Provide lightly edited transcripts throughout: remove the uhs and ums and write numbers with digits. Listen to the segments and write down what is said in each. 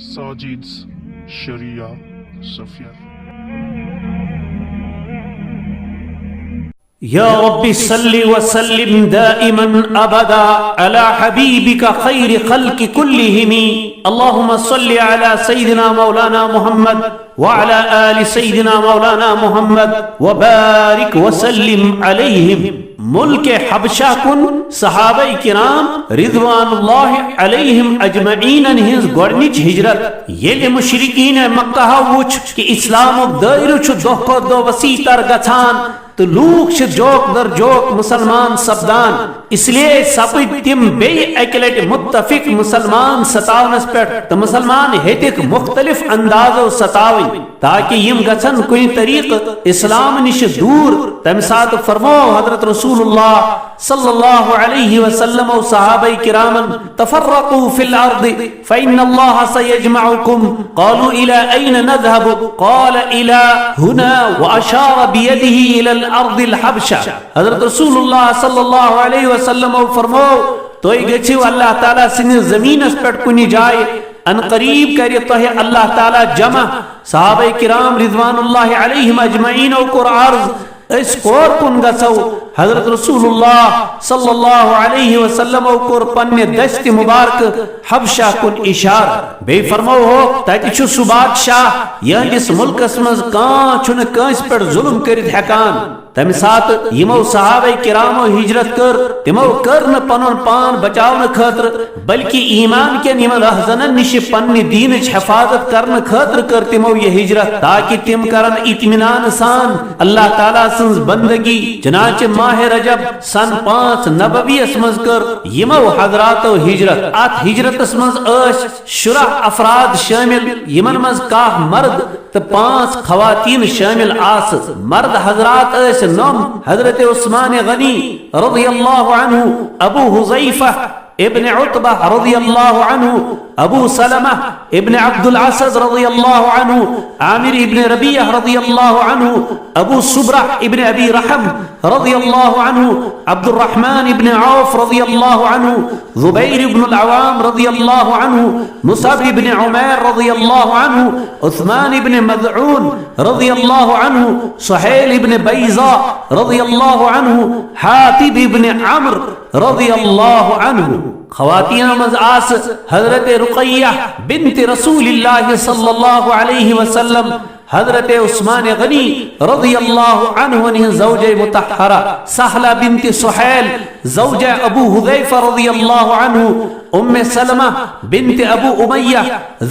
Sajid's Sharia Safiyar. یا رب صل وسلم دائما ابدا على حبیبک خیر خلق کلہم اللہم صل على سیدنا مولانا محمد وعلى آل سیدنا مولانا محمد وبارک وسلم علیہم. ملک حبشہ کن صحابہ کرام رضوان اللہ علیہم اجمعین ہنز گوڑنچ ہجرت یل مشرکین مکہ وچ کہ اسلام دائرہ چھ دہ کھوتہ دہ وسیع تر گژھان تو لوگ جوک در جوک مسلمان سپدان، اس لیے سپد تم بی اکہ لٹہ متفق مسلمان ستاونس پہ تو مسلمان ہیتک مختلف اندازو ستاون تاکہ یم گژھن کن طریق اسلام نش دور. تمہ سات فرمو حضرت رسول اللہ صلی اللہ علیہ وسلم و صحابہ کرامن تفرقوا فی الارض فإن اللہ سیجمعکم قالوا الى این نذهب قال الى هنا واشار بیدہ الى الارض الحبشہ. حضرت رسول اللہ صلی اللہ علیہ وسلم فرمو تو گچھو اللہ تعالیٰ سن زمین اس پر کنی جائے ان قریب کری تو اللہ تعالیٰ جمع. صحابہ کرام رضوان اللہ علیہم اجمعین کو عرض اس کور کن گسو. حضرت رسول اللہ صلی اللہ علیہ وسلم کو پنے دست مبارک حبشہ کن اشار بے فرمو ہو تاکہ چھو سو بادشاہ یہاں ملک اسمز کان چھن کانس پر ظلم کرد حکان. تمہ سات یمو صحابہ کرامو ہجرت کر تمو کرن پنن پان بچاون خاطر بلکہ ایمان کن یمن رہزنن نش پن دینچ حفاظت کرن خاطر کر تمو یہ ہجرت تاکہ تم کرن اطمینان سان اللہ تعالیٰ سنز بندگی. چنانچہ ماہ رجب سن 5 نبوی اسمز کر یمو حضرات و ہجرت. ات ہجرت اسمز اش شرح افراد شامل یمن مز 10 مرد تو 5 خواتین شامل آس. مرد حضرات اس نام حضرت عثمان غنی رضی اللہ عنہ، ابو حذیفہ ابن عتبہ رضی اللہ عنہ، ابو سلمہ ابن عبد العزیز رضی اللہ عنہ، عامر ابن ربیعہ رضی اللہ عنہ، ابو صبرہ ابن ابی رحم رضی اللہ عنہ، عبد الرحمن ابن عوف رضی اللہ عنہ، زبیر ابن العوام رضی اللہ عنہ، مصعب ابن عمیر رضی اللہ عنہ، عثمان ابن مذعون رضی اللہ عنہ، سہیل ابن بیضاء رضی اللہ عنہ، حاتب ابن عمرو رضی اللہ عنہ. خواتین مز آس حضرت رقیہ بنت رسول اللہ صلی اللہ علیہ وسلم، حضرت عثمان غنی رضی اللہ عنہ زوجہ مطہرہ، سہلہ بنت سہیل زوجہ ابو حذیفہ رضی اللہ عنہ، ام سلمہ بنت ابو امیہ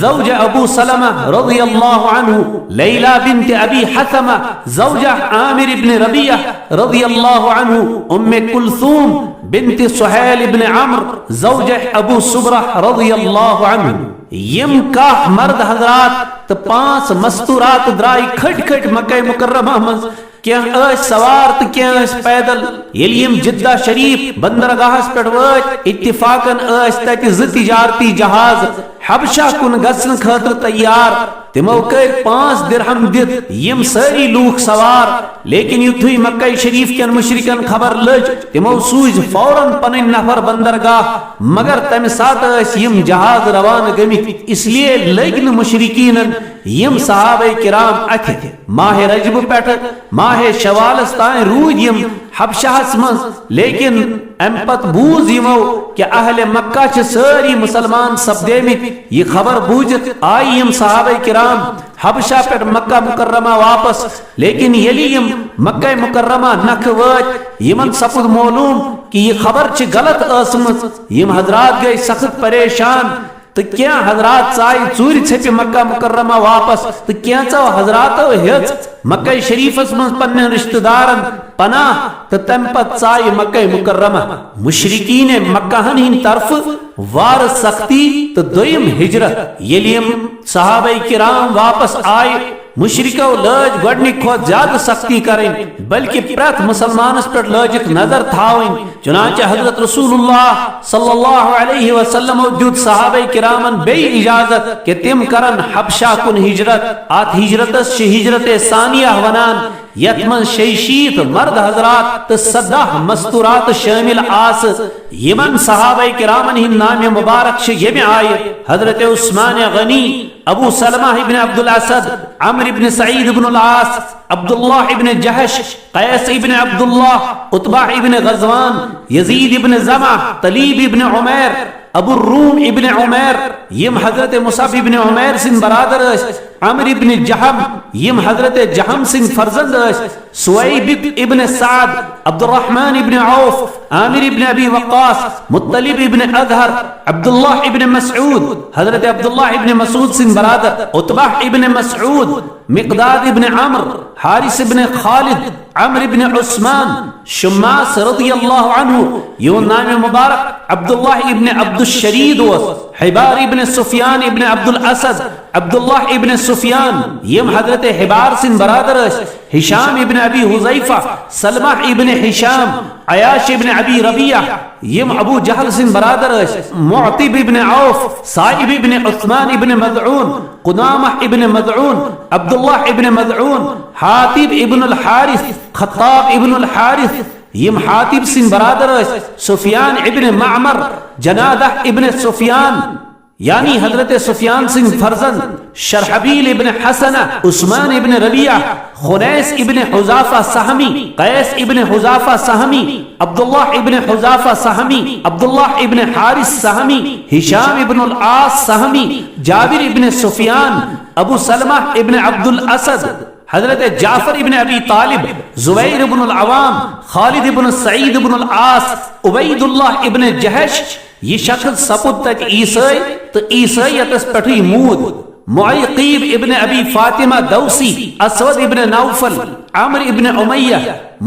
زوجہ ابو سلمہ رضی اللہ عنہ، لیلہ بنت ابی حثمہ زوجہ عامر بن ربیعہ رضی اللہ عنہ، ام کلثوم بنت سہیل بن عمرو زوجہ ابو صبرہ رضی اللہ عنہ. یم 10 مرد حضرات تو 5 مستورات درائی کھٹ کھٹ مکہ مکرمہ مز کیا اس سوار تو کیا اس پیدل. یم جدہ شریف بندرگاہس پر وچ اتفاقاً اس تک تجارتی جہاز حبشہ کن گسن خاطر تیار. تمو کر 5 درہم دت یم ساری لوک سوار، لیکن یتھوی مکہ شریف کن مشرکن خبر لج تمو سوز فوراً پنن نفر بندرگاہ، مگر تم سات اس یم جہاز روان گمت. اس لیے لگن مشرکین یم صحابہ کرام اتھ ماہ رجب پیٹھ ماہ شوالس تائیں رود یم حبشہس مز. لیکن ام پت بوز یمو کہ اہل مکہ چھ ساری مسلمان سپدیمت. یہ خبر بوجت آئی یم صحابہ کرام حبشہ پر مکہ مکرمہ واپس. لیکن یلی یم مکہ مکرمہ نکھ وچ یمن سپد معلوم کہ یہ خبر چھ غلط اسمت. یم حضرات گئی سخت پریشان تو کیا حضرات چائی چوری چھپی مکہ مکرمہ واپس تو کیا چاو حضرات ہیچ مکہ شریف اسمن پنن رشتہ دارن پناہ تو تم پت چائی مکہ مکرمہ. مشرکین مکہ ہن طرف وار سختی تو دویم ہجرت. یلیم صحابہ کرام واپس آئے مشرکو لج گوڑنی کھوت زیادہ سختی کریں بلکہ پرت مسلمانس پر لجت نظر تھاویں. چنانچہ حضرت رسول اللہ صلی اللہ علیہ وسلم دیت صحابہ کرامن بے اجازت کہ تم کرن حبشہ کن ہجرت. آت ہجرتس چھ ہجرت ثانیہ ونان. یتمن شیشیت مرد حضرات تو 17 مستورات شامل آس یمن صحابہ کرامن ہن نام مبارک یمہ آئے حضرت عثمان غنی، ابو سلمہ ابن عبد الاسد، عمرو ابن سعید ابن العاص، عبداللہ ابن جہش، قیس ابن عبداللہ، عتبہ ابن غزوان، یزید ابن زمع، طلیب ابن عمیر، ابو الروم ابن عمیر یم حضرت مصعب ابن عمیر سن برادر اس، عمرو ابن جہم یم حضرت جہم سن فرزند اس، سویب ابن سعد، عبد الرحمن ابن عوف، عامر ابن ابی وقاص، مطلب ابن اظہر، عبداللہ ابن مسعود حضرت عبداللہ ابن مسعود سن برادر، عتبہ ابن مسعود، مقداد ابن عمر، حارث ابن خالد، عمر ابن عثمان، شماس رضی اللہ عنہ یون نام مبارک عبداللہ ابن عبد الشرید و حبار ابن سفیان ابن عبد الاسد، عبداللہ ابن سفیان یم حضرت حبار سن برادر اس، ہشام ابن ابی حذیفہ، سلمہ ابن ہشام، عیاش ابن ابی ربیعہ یم ابو جہل سن برادر اس، معتب ابن عوف، صائب ابن عثمان ابن مدعون، قدامہ ابن مدعون، عبداللہ ابن مدعون، حاتب ابن الحارث، خطاب ابن الحارث یم حاتب سن برادر اس، سفیان ابن معمر، جنادہ ابن سفیان یعنی حضرت سفیان سن فرزند، شرحبیل ابن حسنہ، عثمان ابن ربیعہ، خنیس ابن حذافہ سہمی، قیس ابن حذافہ سہمی، عبداللہ ابن حذافہ سہمی، عبداللہ ابن حارث سہمی، ہشام ابن العاص سہمی، جابر ابن سفیان، ابو سلمہ ابن عبد الاسد، حضرت جعفر ابن ابی طالب، زبیر ابن العوام، خالد ابن سعید ابن العاص، عبید اللہ ابن جہش یہ شخص سپد تک عیسائی تو عیسائیت اس پٹھی مود، معیقیب ابن ابی فاطمہ دوسی، اسود ابن نوفل، عمر ابن امیہ،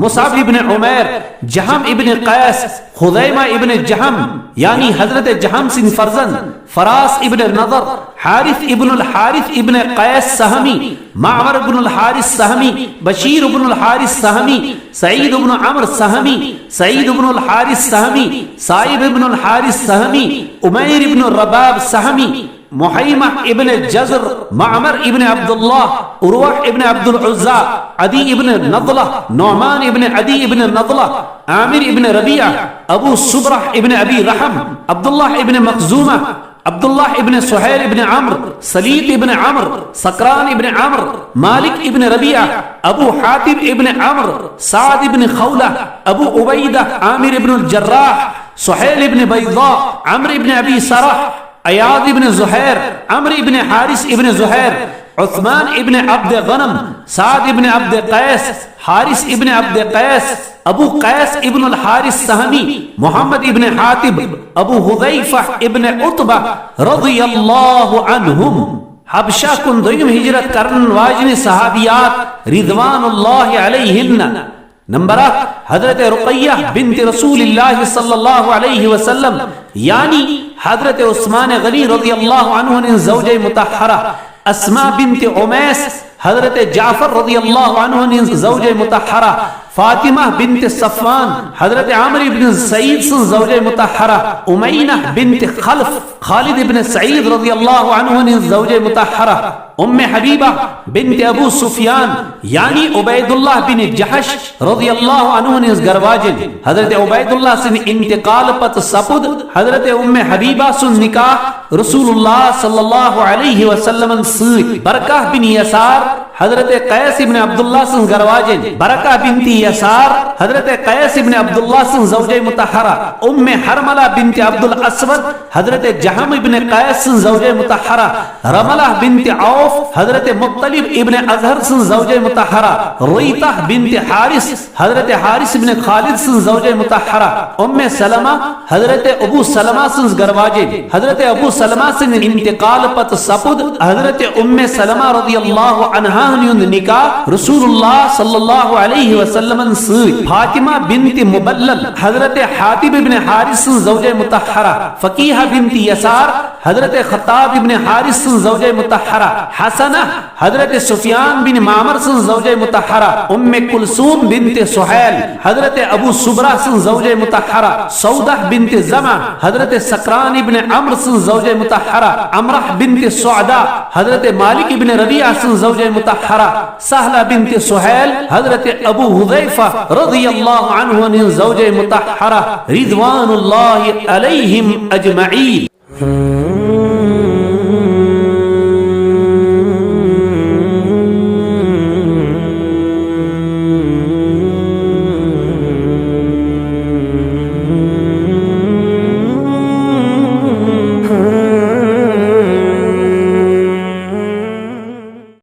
مصعب ابن عمیر، جہم ابن قیس، خزیمہ ابن جہم یعنی حضرت جہم سن فرزند، فراس ابن نضر، حارث ابن الحارث ابن قیس سہمی، معمر ابن الحارث سہمی، بشیر ابن الحارث سہمی، سعید ابن عمر سہمی، سعید ابن الحارث سہمی، صائب ابن الحارث سہمی، امیر ابن الرباب سہمی، محیمہ ابن جزر، معمر ابن عبداللہ، عروہ ابن عبد العزہ، عدی ابن نضلہ، نعمان ابن عدی ابن نضلہ، عامر ابن ربیعہ، ابو صبرہ ابن ابی رحم، عبداللہ ابن مخزومہ، عبداللہ ابن سہیل ابن عمر، سلیط ابن عمر، سکران ابن عمر، مالک ابن ربیعہ، ابو حاتب ابن عمر، سعد ابن خولہ، ابو عبیدہ، عامر ابن الجراح، سہیل ابن بیضاء، عمر ابن ابی سرح، ایاد ابن زہیر، عمر ابن حارث ابن زہیر، عثمان ابن عبد غنم، سعد ابن عبد قیس، حارث ابن عبد قیس، ابو قیس ابن الحارث سہمی، محمد ابن حاتب، ابو حذیفہ ابن عتبہ رضی اللہ عنہم حبشہ کن دویم ہجرت کرن واجن صحابیات رضوان اللہ علیہن۔ نمبر 8 حضرت رقیہ بنت رسول اللہ صلی اللہ علیہ وسلم یعنی حضرت عثمان غنی رضی اللہ عنہ نے زوجہ مطہرہ، اسماء بنت عمیس حضرت جعفر رضی اللہ عنہ نے زوجہ مطہرہ، فاطمہ بنت صفوان حضرت عامر بن سعید سے زوجہ مطہرہ، امیینہ بنت خلف خالد بن سعید رضی اللہ عنہ نے زوجہ مطہرہ، ام حبیبہ بنت ابو سفیان یعنی عبید اللہ بن جہش رضی اللہ عنہ نے گرواجن، حضرت عبید اللہ سے انتقال پت سپد حضرت ام حبیبہ سن نکاح رسول اللہ صلی اللہ علیہ وسلم سے، برکہ بن یسار حضرت قیس ابن عبداللہ سن گرواجن، برکہ بنت یسار حضرت قیس ابن عبداللہ سن زوجہ مطہرہ، ام حرملہ بنت عبد الاسود حضرت جہم ابن قیس سن زوجہ مطہرہ، رملہ بنت عوف حضرت مطلب ابن اظہر سن زوجہ مطہرہ، ریتہ بنت حارث حضرت حارث ابن خالد سن زوجہ مطہرہ، ام سلمہ حضرت ابو سلمہ سن گرواجن، حضرت ابو سلمہ سن انتقال پت سپد حضرت ام سلمہ رضی اللہ عنہا نکاح رسول اللہ صلی اللہ علیہ وسلم سے، فاطمہ بنت مبلل حضرت حاتب ابن حارث زوجہ مطہرہ، فقیہ بنت یسار حضرت خطاب ابن حارث سن زوجہ مطہرہ، حسنہ حضرت سفیان بن معمر سن زوجہ مطہرہ، ام کلثوم بنت سہیل حضرت ابو صبرہ سن زوجہ مطہرہ، سودہ بنت زمع حضرت سکران ابن عمرو سن زوجہ مطہرہ، عمرہ بنت سعدہ حضرت مالک ابن ربیعہ سن زوجہ مطہرہ، سہلہ بنت سہیل حضرت ابو حذیفہ رضی اللہ عنہ زوجہ مطہرہ رضوان اللہ علیہم اجمعین.